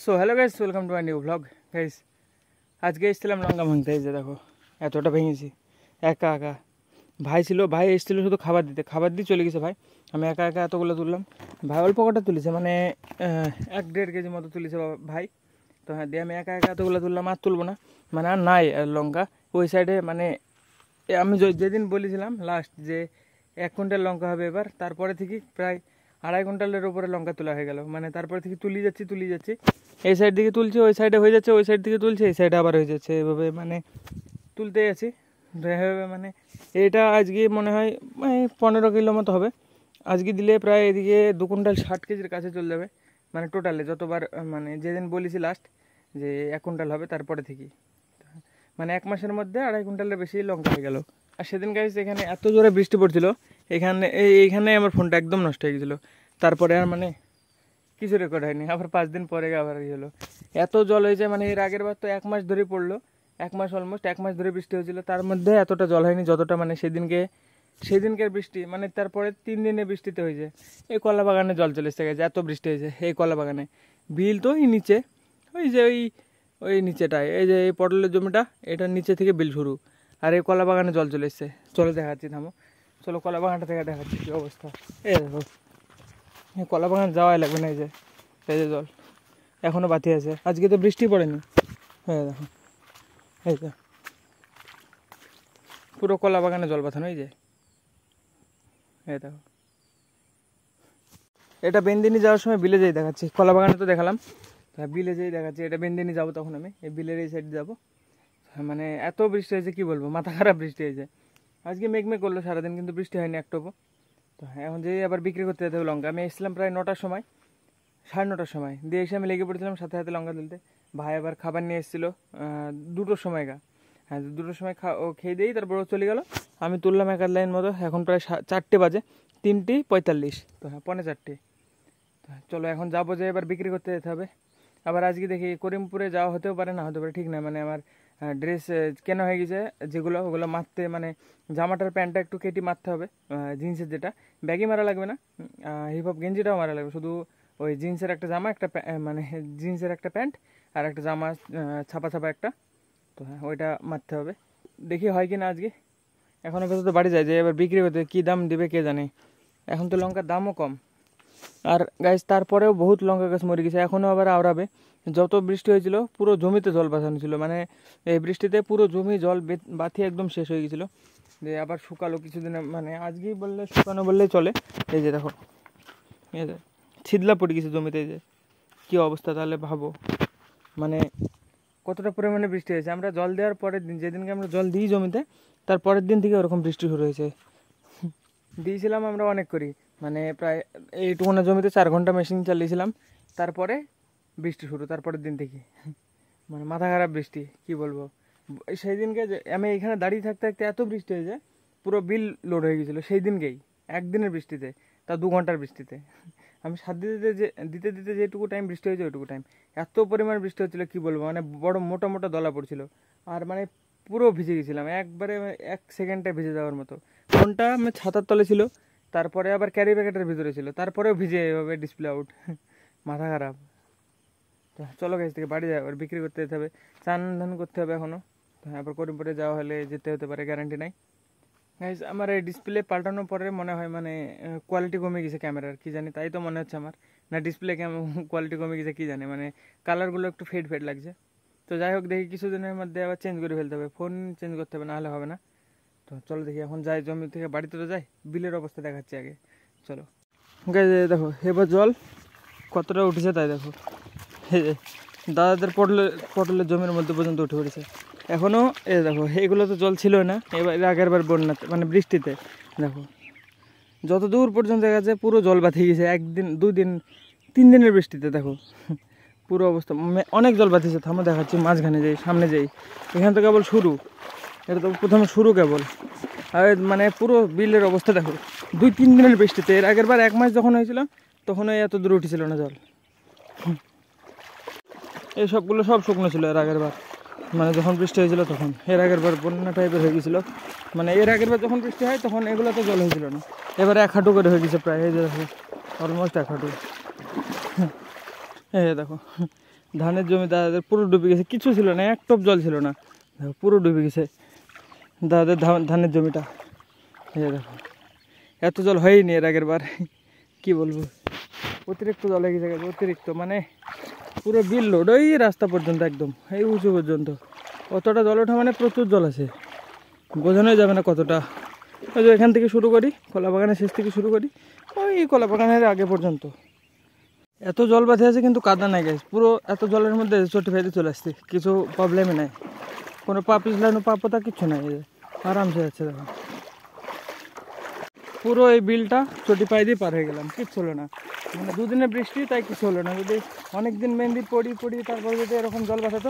So hello guys, welcome to my new blog. Guys আজকে এসেছিলাম লঙ্কা ভাঙতে। এই যে দেখো এতটা ভেঙেছি একা একা। ভাই ছিল, ভাই এসেছিলো শুধু খাবার দিতে, খাবার দিয়ে চলে গেছে ভাই। আমি একা একা এতগুলো তুললাম। ভাই অল্প কটা তুলেছে, মানে 1-1.5 কেজি মতো তুলেছে ভাই। তো হ্যাঁ, দিয়ে আমি একা একা এতগুলো তুললাম, আর তুলবো না, মানে আর নাই আর লঙ্কা ওই সাইডে। মানে আমি যেদিন বলেছিলাম লাস্ট যে 1 কুইন্টাল লঙ্কা হবে এবার, তারপরে থেকে প্রায় 2.5 কুইন্টালের উপরে লঙ্কা তোলা হয়ে গেল। মানে তারপরে থেকে তুলি যাচ্ছি, এই সাইড থেকে তুলছি, ওই সাইডে হয়ে যাচ্ছে, ওই সাইড থেকে তুলছি, এই সাইডে আবার হয়ে যাচ্ছে, এভাবে মানে তুলতেই আছি এভাবে। মানে এটা আজকে মনে হয় 15 কিলো মতো হবে। আজকে দিলে প্রায় এদিকে 2 কুইন্টাল 60 কেজির কাছে চলে যাবে, মানে টোটালে যতবার, মানে যেদিন বলেছি লাস্ট যে 1 কুইন্টাল হবে তারপরে থেকেই, মানে 1 মাসের মধ্যে 2.5 কুইন্টালের বেশি লঙ্কা হয়ে গেল। আর সেদিন গাইস এখানে এত জোরে বৃষ্টি পড়ছিল, এইখানে আমার ফোনটা একদম নষ্ট হয়ে গেছিলো। তারপরে আর মানে কিছু রেকর্ড হয়নি। আবার 5 দিন পরে আবার হলো, এত জল হয়েছে। মানে এর আগের বার তো 1 মাস ধরে পড়লো, 1 মাস অলমোস্ট 1 মাস ধরে বৃষ্টি হয়েছিল, তার মধ্যে এতটা জল হয়নি যতটা মানে সেদিনকের বৃষ্টি, মানে তারপরে 3 দিনে বৃষ্টিতে হয়েছে। এই কলা বাগানে জল চলে এসে গেছে, এত বৃষ্টি হয়েছে এই কলা বাগানে। বিল তো ওই নিচে, ওই যে ওই নিচেটায়, এই যে এই পটলের জমিটা, এটার নিচে থেকে বিল শুরু, আর এই কলা বাগানে জল চলে এসছে। চলো দেখাচ্ছি, থামো, চলো কলা বাগানটা থেকে দেখাচ্ছি কী অবস্থা। এই দেখো, এই কলা বাগান যাওয়াই লাগবে না, এই যে জল এখনও বাতি আছে, আজকে তো বৃষ্টি পড়েনি। হ্যাঁ দেখো, এই তো পুরো কলা বাগানে জল বাঁধানো, এই যে এই দেখো। এটা বেন্দিনি যাওয়ার সময় বিলে যেই দেখাচ্ছি, কলা বাগানে তো দেখালাম, বিলে যেই দেখাচ্ছি, এটা বেন্দিনি যাবো তখন আমি এই বিলের এই সাইড যাবো। মানে এত বৃষ্টি হয়েছে কি বলবো, মাথা খারাপ বৃষ্টি হয়েছে। আজকে মেঘ করলো সারাদিন, কিন্তু বৃষ্টি হয়নি একটুকু। তো এখন যেই আবার বিক্রি করতে যেতে হবে লঙ্কা। আমি এসেছিলাম প্রায় 9টার সময়, 9:30টার সময়, দিয়ে এসে আমি লেগে পড়েছিলাম সাথে সাথে লঙ্কা তুলতে। ভাই আবার খাবার নিয়ে এসেছিলো 2টোর সময় হ্যাঁ 2টোর সময় ও খেয়ে দিয়েই তারপর ও চলে গেল। আমি তুললাম 1 লাইন মতো, এখন প্রায় 4টে বাজে, 3:45। তো হ্যাঁ 3:45। তো চলো এখন যাবো, যে এবার বিক্রি করতে যেতে হবে। আবার আজকে দেখি করিমপুরে যাওয়া হতেও পারে, না হতে পারে ঠিক না। মানে আমার ড্রেস কেনা হয়ে গেছে যেগুলো, ওগুলো মারতে, মানে জামাটার প্যান্টটা একটু কেটে মারতে হবে, জিন্সের যেটা, ব্যাগি মারা লাগবে না, হিপহপ গেঞ্জিটাও মারা লাগবে, শুধু ওই জিন্সের একটা জামা, একটা মানে জিন্সের একটা প্যান্ট, আর একটা জামা ছাপা ছাপা একটা। তো হ্যাঁ ওইটা মারতে হবে, দেখি হয় কি না আজকে। এখনও পর্যন্ত বাড়ি যায়, যে এবার বিক্রি করতে কী দাম দিবে কে জানে। এখন তো লঙ্কার দামও কম। আর গাছ তারপরেও বহুত লঙ্কা গাছ মরে গেছে, এখনও আবার আওড়াবে। যত বৃষ্টি হয়েছিল পুরো জমিতে জল বাঁধানো ছিল, মানে এই বৃষ্টিতে পুরো জমি জল বাথিয়ে একদম শেষ হয়ে গেছিলো। যে আবার শুকালো কিছুদিনে, মানে আজকেই বললে শুকানো বললেই চলে। এই যে দেখো, এই যে ছিদলা পড়ে গেছে জমিতে, এই যে কী অবস্থা, তাহলে ভাবো মানে কতটা পরিমাণে বৃষ্টি হয়েছে। আমরা জল দেওয়ার পরের দিন, যেদিনকে আমরা জল দিই জমিতে, তার পরের দিন থেকে ওরকম বৃষ্টি শুরু হয়েছে। দিয়েছিলাম আমরা অনেক করি, মানে প্রায় এইটুকুনা জমিতে 4 ঘন্টা মেশিন চালিয়েছিলাম, তারপরে বৃষ্টি শুরু তারপরের দিন থেকে। মানে মাথা খারাপ বৃষ্টি, কি বলবো। সেই দিনকে আমি এখানে দাঁড়িয়ে থাকতে থাকতে এত বৃষ্টি হয়েছে, পুরো বিল লোড হয়ে গেছিলো সেই দিনকেই, একদিনের বৃষ্টিতে, তা 2 ঘন্টার বৃষ্টিতে। আমি সাত দিতে দিতে যেটুকু টাইম বৃষ্টি হয়েছে ওইটুকু টাইম এত পরিমাণ বৃষ্টি হচ্ছিলো, কি বলবো। মানে বড় মোটা মোটা দলা পড়ছিল, আর মানে পুরো ভিজে গেছিলাম একবারে, 1 সেকেন্ডে ভিজে যাওয়ার মতো। ফোনটা আমার ছাতার তলে ছিল, তারপরে আবার ক্যারি প্যাকেটের ভিতরে ছিল, তারপরেও ভিজে এভাবে ডিসপ্লে আউট। মাথা খারাপ। তো চলো গাছ থেকে বাড়ি যাবে, আবার বিক্রি করতে যেতে হবে, চান ধান করতে হবে এখনও। তো আবার করিমপুরে যাওয়া হলে যেতে হতে পারে, গ্যারান্টি নাই। গাইজ আমার এই ডিসপ্লে পাল্টানোর পরে মনে হয় মানে কোয়ালিটি কমে গেছে ক্যামেরার, কি জানি, তাই তো মনে হচ্ছে আমার। না ডিসপ্লে কোয়ালিটি কমে গেছে কি জানি, মানে কালারগুলো একটু ফেড লাগছে। তো যাই হোক, দেখি কিছুদিনের মধ্যে আবার চেঞ্জ করে ফেলতে হবে, ফোন চেঞ্জ করতে হবে, নাহলে হবে না। তো চলো দেখি, এখন যাই জমি থেকে বাড়িতে তো যাই, বিলের অবস্থা দেখাচ্ছি আগে, চলো। গাইজ দেখো এবার জল কতটা উঠেছে, তাই দেখো দাদাদের পটলের জমির মধ্যে পর্যন্ত উঠে পড়েছে এখনও। এ দেখো এইগুলো তো জল ছিল না, এবার আগের বার বন্যাতে, মানে বৃষ্টিতে দেখো যত দূর পর্যন্ত দেখা যায় পুরো জল বাঁধিয়ে গেছে, 1 দিন 2 দিন 3 দিনের বৃষ্টিতে দেখো পুরো অবস্থা। অনেক জল বাঁধিয়েছে, থামো দেখাচ্ছি, মাঝখানে যাই, সামনে যাই, এখান তো কেবল শুরু, এটা তো প্রথমে শুরু কেবল। আর মানে পুরো বিলের অবস্থা দেখো 2-3 দিনের বৃষ্টিতে। এর আগের বার 1 মাস যখন হয়েছিল তখন এত দূর উঠেছিল না জল, এই সবগুলো সব শুকনো ছিল এর আগের বার, মানে যখন বৃষ্টি হয়েছিল তখন। এর আগের বার বন্যা টাইপের হয়ে গেছিলো, মানে এর আগের বার যখন বৃষ্টি হয় তখন এগুলো তো জল হয়েছিল না। এবারে 1 হাঁটু করে হয়ে গেছে প্রায়, এই যে দেখো অলমোস্ট 1 হাঁটু। এই দেখো ধানের জমি দাদাদের পুরো ডুবে গেছে, কিছু ছিল না, এক টপ জল ছিল না, দেখো পুরো ডুবে গেছে দাদাদের ধানের জমিটা। এই যে দেখো এত জল হয়নি এর আগের বার, কী বলবো, অতিরিক্ত জল হয়ে গেছে, অতিরিক্ত মানে পুরো বিল লোড ওই রাস্তা পর্যন্ত, একদম এই উঁচু পর্যন্ত অতটা জল ওঠা মানে প্রচুর জল আছে, বোঝানোই যাবে না কতটা। ওই যে এখান থেকে শুরু করি, কলা বাগানের শেষ থেকে শুরু করি, ওই কলা বাগানের আগে পর্যন্ত এত জল বাঁধে আছে, কিন্তু কাদা নাই গাইস, পুরো এত জলের মধ্যে চটি ফেতে চলে আসছে, কিছু প্রবলেমই নাই, কোনো পা পিছলানো পা পোতা কিচ্ছু নাই, আরামসে যাচ্ছে দেখো। পুরো এই বিলটা চটি পায়ে দিয়ে পার হয়ে গেলাম, কিচ্ছু হলো না, মানে দুদিনের বৃষ্টি তাই কিছু হলো না। যদি অনেকদিন মেহেন্দি পড়ি তারপরে যদি এরকম জল বাঁধাতো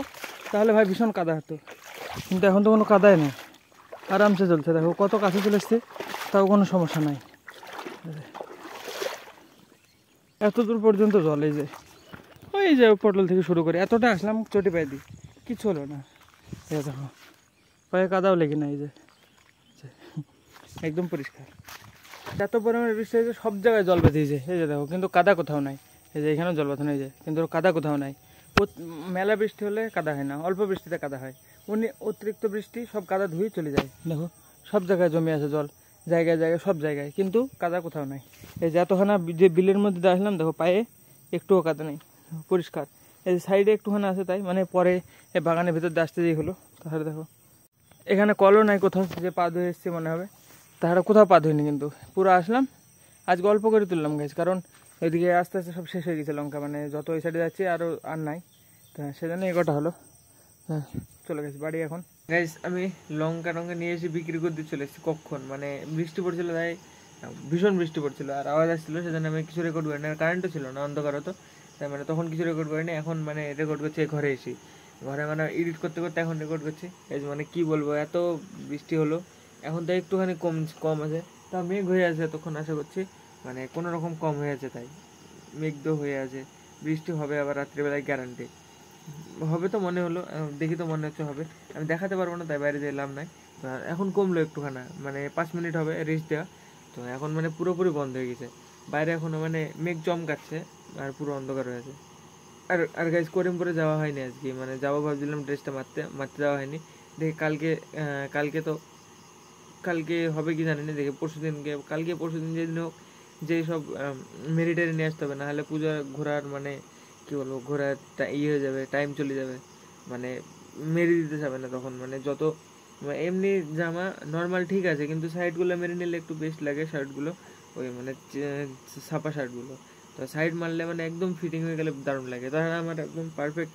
তাহলে ভাই ভীষণ কাদা হতো, কিন্তু এখন তো কোনো কাদাই নেই, আরামসে চলছে দেখো, কত কাছে চলে এসছে, তাও কোনো সমস্যা নাই। এত দূর পর্যন্ত জল, এই যে ওই যে পটল থেকে শুরু করে এতটা আসলাম চটি পায়ে দিই, কিচ্ছু হলো না। এই দেখো পায়ে কাদাও লেগে না, এই যে একদম পরিষ্কার। এত পরিমাণে বৃষ্টি হয়েছে, সব জায়গায় জল বেঁধেছে, এই যে দেখো, কিন্তু কাদা কোথাও নাই, এই যে এখানেও জল বাঁধানো, এই যে কিন্তু কাদা কোথাও নাই। মেলা বৃষ্টি হলে কাদা হয় না, অল্প বৃষ্টিতে কাদা হয়, অতিরিক্ত বৃষ্টি সব কাদা ধুয়ে চলে যায়। দেখো সব জায়গায় জমে আছে জল, জায়গায় জায়গায় সব জায়গায়, কিন্তু কাদা কোথাও নাই। এই যে এতখানা যে বিলের মধ্যে আসলাম, দেখো পায়ে একটুও কাদা নেই, পরিষ্কার। এই যে সাইডে একটুখানি আছে, তাই মানে পরে এই বাগানের ভিতর দিয়ে আসতে দিয়ে হলো। তাহলে দেখো এখানে কলও নাই কোথাও, যে পা ধুয়ে এসছে মনে হবে, তাহারা কোথাও পা ধুইনি, কিন্তু পুরো আসলাম। আজকে অল্প করে তুললাম গাছ, কারণ ওইদিকে আস্তে আস্তে সব শেষ হয়ে গেছে লঙ্কা, মানে যত ওই সাইডে যাচ্ছে আর নাই, তো সেজন্য এই কটা হলো। হ্যাঁ চলে গেছি বাড়ি এখন। গাইস আমি লঙ্কা নিয়ে এসে বিক্রি করতে চলে এসেছি কখন, মানে বৃষ্টি পড়ছিল, তাই ভীষণ বৃষ্টি পড়ছিল আর আওয়াজ আসছিল, সেজন্য আমি কিছু রেকর্ড করিনি, আর কারেন্টও ছিল না, অন্ধকার হতো, তাই মানে তখন কিছু রেকর্ড করিনি। এখন মানে রেকর্ড করছি ঘরে এসে, ঘরে মানে এডিট করতে করতে এখন রেকর্ড করছি। এই মানে কি বলবো, এত বৃষ্টি হলো, এখন তো একটুখানি কম আছে, তা মেঘ হয়ে আছে, তখন আশা করছি মানে কোনো রকম কম হয়ে আছে, তাই মেঘ হয়ে আছে, বৃষ্টি হবে আবার রাত্রিবেলায় গ্যারান্টি হবে তো মনে হলো, দেখি তো মনে হচ্ছে হবে, আমি দেখাতে পারবো না, তাই বাইরে যেয়ে লাভ নাই। এখন কমলো একটুখানা, মানে 5 মিনিট হবে রেস্ট দেওয়া, তো এখন মানে পুরোপুরি বন্ধ হয়ে গেছে বাইরে, এখনও মানে মেঘ চমকাচ্ছে আর পুরো অন্ধকার হয়ে আছে। আর গাইজ করিমপুরে যাওয়া হয়নি আজকে, মানে যাবো ভাবছিলাম, ড্রেসটা মারতে যাওয়া হয়নি, দেখি কালকে হবে কি জানি না, দেখি পরশুদিন যেদিন হোক, যেই সব মেরিটারি নিয়ে আসতে হবে, না হলে পূজা ঘোরার মানে কি বলবো, ঘোরার ইয়ে হয়ে যাবে, টাইম চলে যাবে, মানে মেরে দিতে যাবে না তখন, মানে যত এমনি জামা নর্মাল ঠিক আছে, কিন্তু সাইডগুলো মেরে নিলে একটু বেস্ট লাগে, শার্টগুলো ওই মানে ছাপা শার্টগুলো, তো সাইড মারলে মানে একদম ফিটিং হয়ে গেলে দারুণ লাগে, তাহলে আমার একদম পারফেক্ট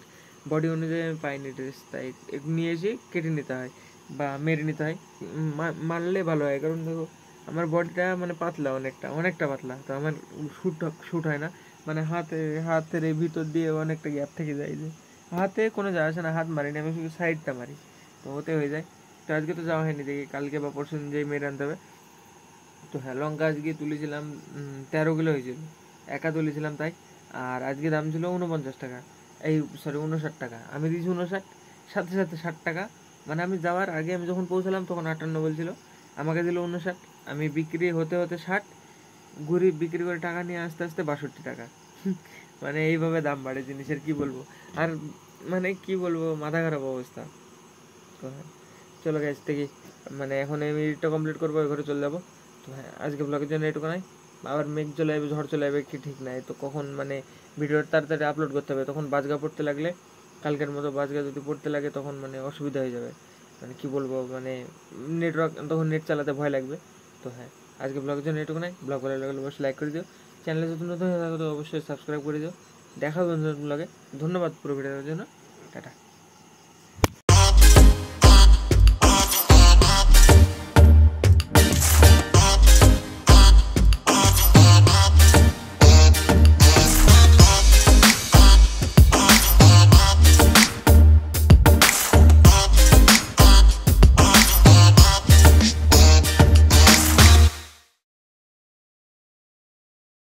বডি অনুযায়ী আমি পাইনি ড্রেস, তাই একটু নিয়ে এসে কেটে নিতে হয় বা মেরে নিতে হয়, মানলে ভালো হয়, কারণ দেখো আমার বডিটা মানে পাতলা, অনেকটা পাতলা, তো আমার শ্যুট হয় না, মানে হাতের এই ভিতর দিয়ে অনেকটা গ্যাপ থেকে যায়, যে হাতে কোনো যায় আসে না, হাত মারিনি আমি, শুধু সাইডটা মারি, তো ওতে হয়ে যায়। তো আজকে তো যাওয়া হয়নি, দেখি কালকে বা পরশু দিন যেই মেরে আনতে হবে। তো হ্যাঁ লঙ্কা আজকে তুলেছিলাম 13 কিলো হয়েছিল, একা তুলেছিলাম তাই, আর আজকে দাম ছিল 49 টাকা, 59 টাকা, আমি দিয়েছি 59, সাথে সাথে 60 টাকা, মানে আমি যাওয়ার আগে আমি যখন পৌঁছালাম তখন 58 বলছিল, আমাকে দিল 59, আমি বিক্রি হতে 60, বিক্রি করে টাকা নিয়ে আস্তে আস্তে 62 টাকা। মানে এইভাবে দাম বাড়ে জিনিসের, কি বলবো, আর মানে কি বলবো, মাথা খারাপ অবস্থা। তো হ্যাঁ চলো গাইজ থেকে, মানে এখন আমি এডিটটা কমপ্লিট করবো, ঘরে চলে যাবো। তো হ্যাঁ আজকে ব্লগের জন্য এটুকু নাই, আবার মেঘ চলে যাবে, ঝড় চলে যাবে, কি ঠিক নাই, তো কখন মানে ভিডিওটা তাড়াতাড়ি আপলোড করতে হবে, তখন বাজগা পড়তে লাগলে, কালকের মতো বাজগা যদি পড়তে লাগে তখন মানে অসুবিধা হয়ে যাবে, মানে কি বলবো, মানে নেটওয়ার্ক তখন নেট চালাতে ভয় লাগবে। তো হ্যাঁ আজকে ব্লগের জন্য এটুকু নাই, ব্লগ ভালো লাগলে অবশ্যই লাইক করে দিও, চ্যানেলে যদি নতুন হয়ে থাকো তো অবশ্যই সাবস্ক্রাইব করে দিও। দেখা হবে নতুন ব্লগে, ধন্যবাদ পুরো ভিডিওর জন্য, টাটা।